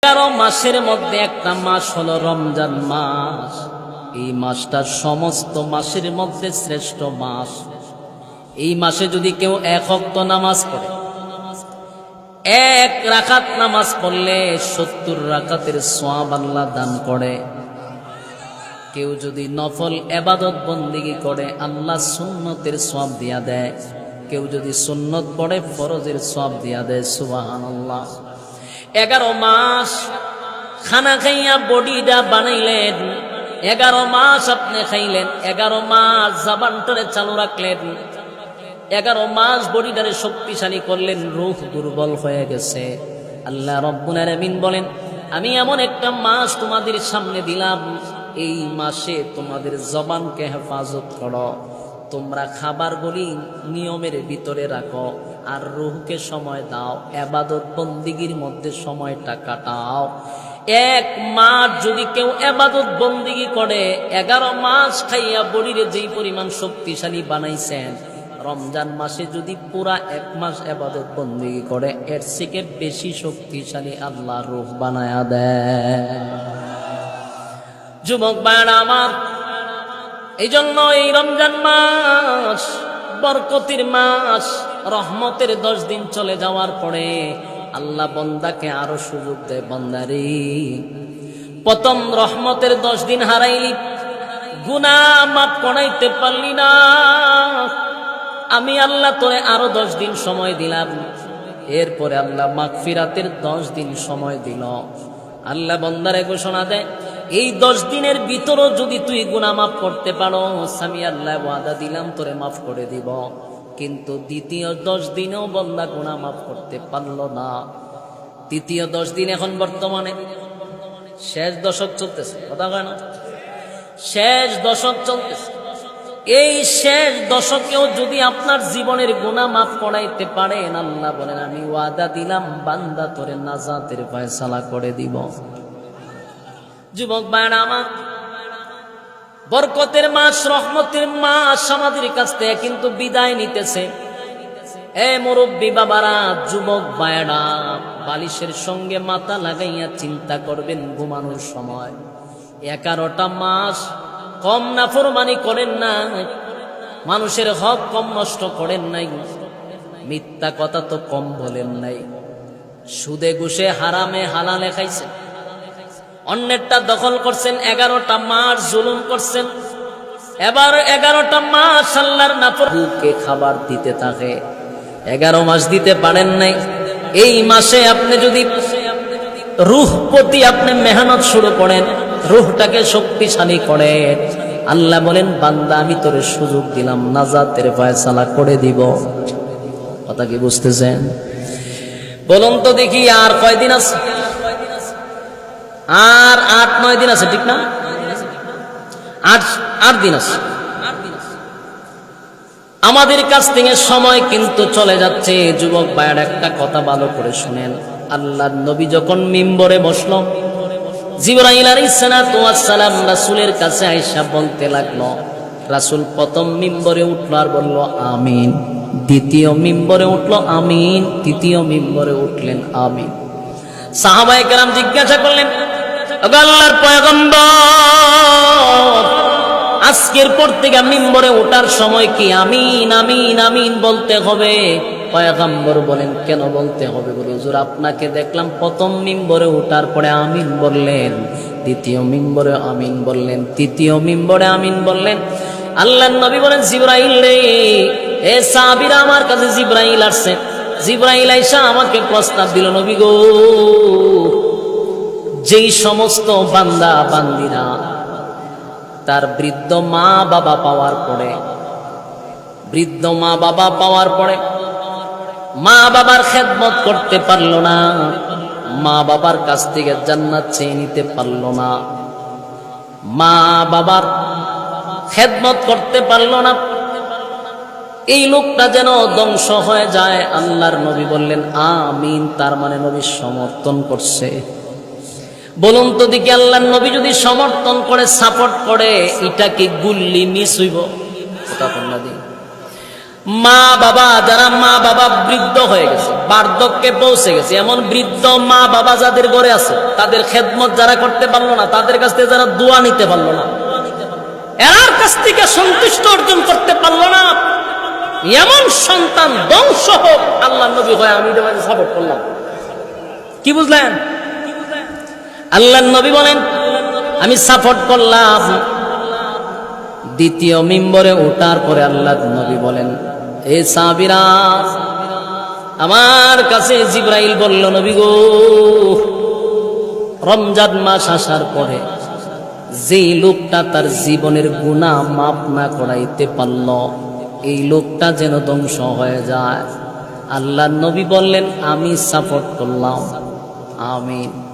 11 মাসের মধ্যে একটা মাস হলো রমজান মাস। এই মাসটা সমস্ত মাসের মধ্যে শ্রেষ্ঠ মাস। এই মাসে যদি কেউ 1 ওয়াক্ত নামাজ পড়ে, 1 রাকাত নামাজ পড়লে 70 রাকাতের সওয়াব আল্লাহ দান করে। কেউ যদি নফল ইবাদত বন্দেগী করে আল্লাহ সুন্নতের সওয়াব দিয়া দেয়। কেউ যদি সুন্নত পড়ে ফরজের সওয়াব দিয়া দেয়। সুবহানাল্লাহ। 11 মাস খানা খাইয়া বডিটা বানাইলেন, 11 মাস আপনি খাইলেন, 11 মাস জবানটারে চালু রাখলেন, 11 মাস বডিটারে শক্তিশালী করলেন, রূহ দুর্বল হয়ে গেছে। আল্লাহ রাব্বুল আলামিন বলেন, আমি এমন একটা মাস তোমাদের সামনে দিলাম, এই মাসে তোমাদের জবানকে হেফাজত করো, তোমরা খাবারগুলি নিয়মের ভিতরে রাখো, আর রূহকে সময় দাও, ইবাদত বন্দেগীর মধ্যে সময়টা কাটাও। 1 মাস যদি কেউ ইবাদত বন্দেগী করে, 11 মাস খাইয়া বডিরে যেই পরিমাণ শক্তিশালী বানাইছেন, রমজান মাসে যদি পুরা 1 মাস ইবাদত বন্দেগী করে, এর থেকে বেশি শক্তিশালী আল্লাহ রূহ বানায়া দেয়। যুবক ভাইরা আমার, এই জন্য এই রমজান মাস বরকতের মাস। রহমতের 10 দিন চলে যাওয়ার পরে আল্লাহ বান্দাকে আরো সুযোগ দেয়। বান্দারে, প্রথম রহমতের 10 দিন হারাইলি, গুনাহ মাফ করাইতে পারলি না, আমি আল্লাহ তোরে আরো 10 দিন সময় দিলাম। এরপরে আল্লাহ মাগফিরাতের 10 দিন সময় দিল। আল্লাহ বান্দারে ঘোষণা দেয়, এই 10 দিনের ভিতরও যদি তুই গুনাহ মাফ করতে পারো, আমি আল্লাহ ওয়াদা দিলাম তোরে মাফ করে দিব। কিন্তু দ্বিতীয় 10 দিনেও বান্দা গুনাহ মাফ করতে পারলো না। তৃতীয় 10 দিন এখন বর্তমানে শেষ দশক চলতেছে, কথা কয় না, শেষ দশক চলতেছে। এই শেষ দশকেও যদি আপনার জীবনের গুনাহ মাফ করাইতে পারেন, আল্লাহ বলেন আমি ওয়াদা দিলাম বান্দা তোরে নাজাতের ফয়সালা করে দিব। যুবক ভাইরা আমার, বরকতের মাস, রহমতের মাস আমাদের কাছ থেকে কিন্তু বিদায় নিতেছে। এ মুরব্বী বাবারা, যুবক ভাইরা, বালিশের সঙ্গে মাথা লাগাইয়া চিন্তা করবেন ঘুমানোর সময়। 11টা মাস কম নাফরমানি করেন না, মানুষের হক কম নষ্ট করেন নাই, মিথ্যা কথা তো কম বলেন নাই, সুদে ঘুষে হারামে হালালে খাইছেন, অন্যেরটা দখল করছেন, 11টা মাস জুলুম করছেন। এবার 11টা মাস আল্লাহর নাফরমানকে খাবার দিতে থাকে, 11 মাস দিতে পারেন নাই। এই মাসে আপনি যদি রূহ প্রতি আপনি মেহনত শুরু করেন, রূহটাকে শক্তিশালী করেন, আল্লাহ বলেন বান্দা আমি তোরে সুযোগ দিলাম, নাজাতের ফয়সালা করে দিব। কথা কি বুঝতেছেন? বলুন তো দেখি, আর কয়দিন আছে? আর 8-9 দিন আছে, ঠিক না? 8 দিন আছে। আমাদের কাছ থেকে সময় কিন্তু চলে যাচ্ছে। যুবক ভাইয়ের একটা কথা ভালো করে শুনেন। আল্লাহর নবী যখন মিম্বরে বসলো, জিবরাইল আলাইহিস সালাতু ওয়াস সালাম রাসূলের কাছে আয়েশা বলতে লাগলো, রাসূল প্রথম মিম্বরে উঠলো আর বলল আমিন, দ্বিতীয় মিম্বরে উঠলো আমিন, তৃতীয় মিম্বরে উঠলেন আমিন। সাহাবায়ে কেরাম জিজ্ঞাসা করলেন, আল্লাহর পয়গম্বর, আজকের পর থেকে মিম্বরে ওঠার সময় কি আমিন আমিন আমিন বলতে হবে? পয়গম্বর বলেন, কেন বলতে হবে? বলে হুজুর, আপনাকে দেখলাম প্রথম মিম্বরে ওঠার পরে আমিন বললেন, দ্বিতীয় মিম্বরে আমিন বললেন, তৃতীয় মিম্বরে আমিন বললেন। আল্লাহর নবী বলেন, জিবরাইল রে, এ সাহাবীরা, আমার কাছে জিবরাইল আসছে। জিবরাইল আইসা আমাকে প্রস্তাব দিল, নবী গো, যেই সমস্ত বান্দা বান্দিরা তার বৃদ্ধ মা বাবা পাওয়ার পরে, বৃদ্ধ মা বাবা পাওয়ার পরে মা বাবার খেদমত করতে পারলো না, মা বাবার কাছ থেকে জান্নাত চেয়ে নিতে পারলো না, মা বাবার খেদমত করতে পারলো না, এই লোকটা যেন ধ্বংস হয়ে যায়। আল্লাহর নবী বললেন আমিন, তার মানে নবী সমর্থন করছে। বলুন তো দেখি, আল্লাহর নবী যদি সমর্থন করে, সাপোর্ট করে, এটা কি গুল্লি মিস হইব? কথা বললা দি মা বাবা, যারা মা বাবা বৃদ্ধ হয়ে গেছে, বার্ধক্যে পৌঁছে গেছে, এমন বৃদ্ধ মা বাবা যাদের ঘরে আছে, তাদের খেদমত যারা করতে পারলো না, তাদের কাছ থেকে যারা দোয়া নিতে পারলো না, এর কাছ থেকে সন্তুষ্ট অর্জন করতে পারলো না, এমন সন্তান ধ্বংস হোক, আল্লাহ নবী হয় আমি তোমাকে সাপোর্ট করলাম। কি বুঝলেন? আল্লাহ নবী বলেন আমি সাপোর্ট করলাম। দ্বিতীয় মিম্বরে ওঠার পরে আল্লাহ নবী বলেন, এ সাহাবীরা, আমার কাছে জিবরাইল বলল, নবী গো, রমজান মাস আসার পরে যে লোকটা তার জীবনের গুনাহ মাফ না করাইতে পারল, এই লোকটা যেন ধ্বংস হয়ে যায়। আল্লাহ নবী বললেন আমি সাপোর্ট করলাম। আমিন।